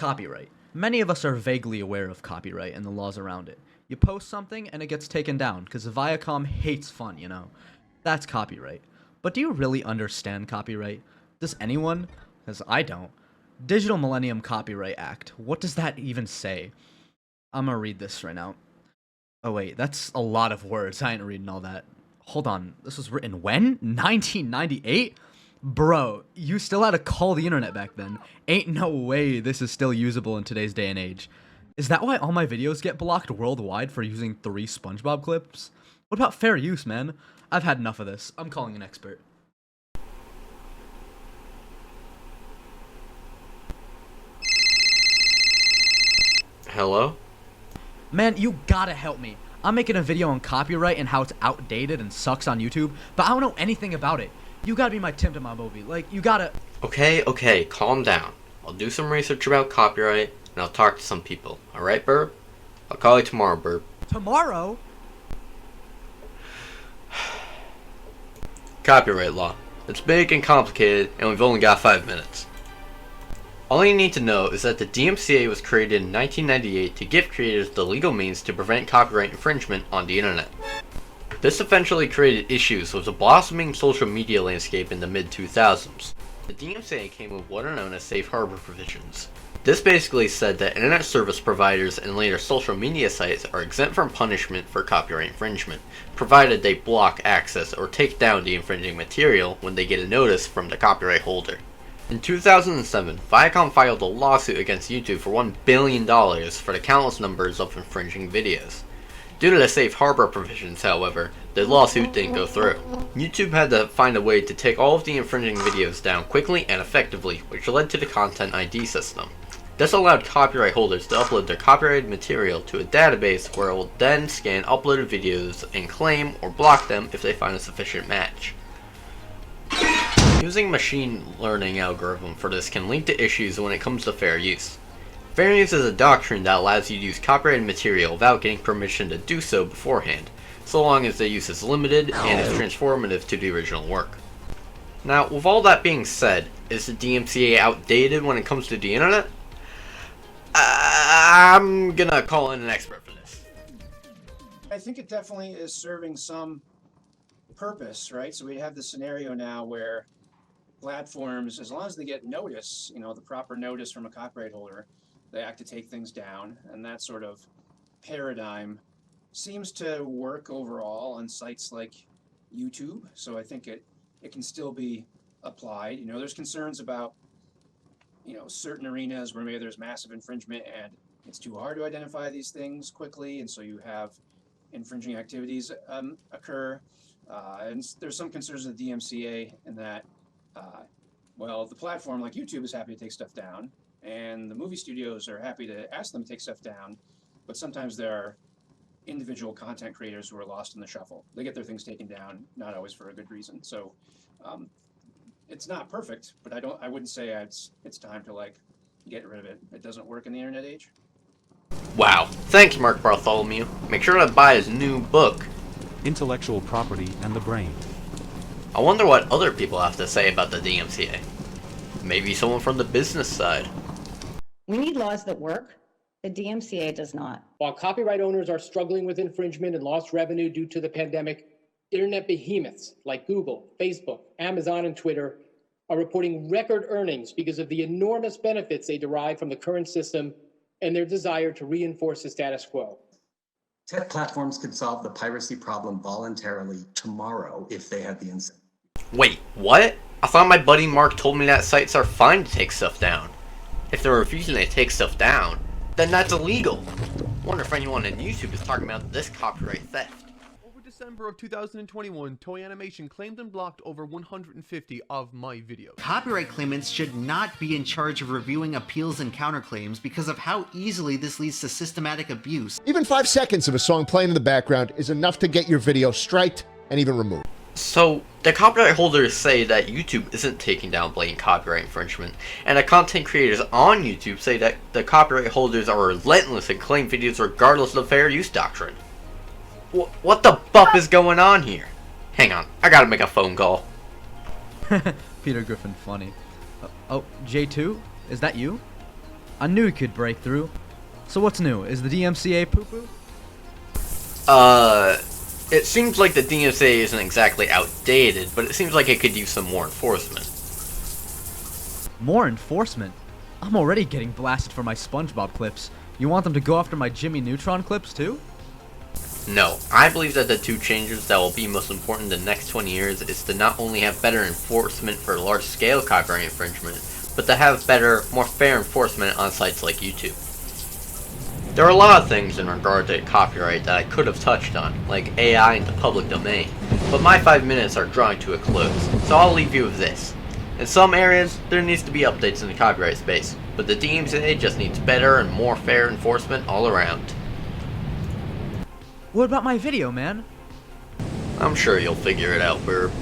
Copyright. Many of us are vaguely aware of copyright and the laws around it. You post something and it gets taken down because Viacom hates fun, you know. That's copyright. But do you really understand copyright? Does anyone? Because I don't. Digital Millennium Copyright Act. What does that even say? I'm gonna read this right now. Oh wait, that's a lot of words. I ain't reading all that. Hold on, this was written when? 1998? Bro, you still had to call the internet back then. Ain't no way this is still usable in today's day and age. Is that why all my videos get blocked worldwide for using 3 SpongeBob clips? What about fair use, man? I've had enough of this. I'm calling an expert. Hello? Man, you gotta help me. I'm making a video on copyright and how it's outdated and sucks on YouTube, but I don't know anything about it. You gotta be my Tim to my movie. Like, you gotta... Okay, calm down. I'll do some research about copyright, and I'll talk to some people. Alright, Burb? I'll call you tomorrow, Burb. Tomorrow? Copyright law. It's big and complicated, and we've only got 5 minutes. All you need to know is that the DMCA was created in 1998 to give creators the legal means to prevent copyright infringement on the internet. This eventually created issues with the blossoming social media landscape in the mid-2000s. The DMCA came with what are known as safe harbor provisions. This basically said that internet service providers and later social media sites are exempt from punishment for copyright infringement, provided they block access or take down the infringing material when they get a notice from the copyright holder. In 2007, Viacom filed a lawsuit against YouTube for $1 billion for the countless numbers of infringing videos. Due to the safe harbor provisions, however, the lawsuit didn't go through. YouTube had to find a way to take all of the infringing videos down quickly and effectively, which led to the Content ID system. This allowed copyright holders to upload their copyrighted material to a database where it will then scan uploaded videos and claim or block them if they find a sufficient match. Using machine learning algorithm for this can lead to issues when it comes to fair use. Fair use is a doctrine that allows you to use copyrighted material without getting permission to do so beforehand, so long as the use is limited and is transformative to the original work. Now, with all that being said, is the DMCA outdated when it comes to the internet? I'm gonna call in an expert for this. I think it definitely is serving some purpose, right? So we have the scenario now where platforms, as long as they get notice, the proper notice from a copyright holder, they act to take things down, and that sort of paradigm seems to work overall on sites like YouTube. So I think it can still be applied. There's concerns about certain arenas where maybe there's massive infringement and it's too hard to identify these things quickly, and so you have infringing activities occur. And there's some concerns with the DMCA in that, well, the platform like YouTube is happy to take stuff down, and the movie studios are happy to ask them to take stuff down, but sometimes there are individual content creators who are lost in the shuffle. They get their things taken down, not always for a good reason. So it's not perfect, but I wouldn't say it's time to get rid of it. It doesn't work in the internet age. Wow, thanks Mark Bartholomew. Make sure to buy his new book, Intellectual Property and the Brain. I wonder what other people have to say about the DMCA. Maybe someone from the business side. We need laws that work. The DMCA does not. While copyright owners are struggling with infringement and lost revenue due to the pandemic, internet behemoths like Google, Facebook, Amazon, and Twitter are reporting record earnings because of the enormous benefits they derive from the current system and their desire to reinforce the status quo. Tech platforms could solve the piracy problem voluntarily tomorrow if they had the incentive. Wait, what? I thought my buddy Mark told me that sites are fine to take stuff down. If they're refusing to take stuff down, then that's illegal. Wonder if anyone on YouTube is talking about this copyright theft. Over December of 2021, Toei Animation claimed and blocked over 150 of my videos. Copyright claimants should not be in charge of reviewing appeals and counterclaims because of how easily this leads to systematic abuse. Even 5 seconds of a song playing in the background is enough to get your video striked and even removed. So, the copyright holders say that YouTube isn't taking down blatant copyright infringement, and the content creators on YouTube say that the copyright holders are relentless and claim videos regardless of the fair use doctrine. What the buff is going on here? Hang on, I gotta make a phone call. Peter Griffin funny. Oh, J2? Is that you? I knew you could break through. So what's new? Is the DMCA poo-poo? It seems like the DMCA isn't exactly outdated, but it seems like it could use some more enforcement. More enforcement? I'm already getting blasted for my SpongeBob clips. You want them to go after my Jimmy Neutron clips too? No, I believe that the two changes that will be most important in the next 20 years is to not only have better enforcement for large-scale copyright infringement, but to have better, more fair enforcement on sites like YouTube. There are a lot of things in regard to copyright that I could have touched on, like AI and the public domain, but my 5 minutes are drawing to a close, so I'll leave you with this. In some areas, there needs to be updates in the copyright space, but the DMCA just needs better and more fair enforcement all around. What about my video, man? I'm sure you'll figure it out, Burb.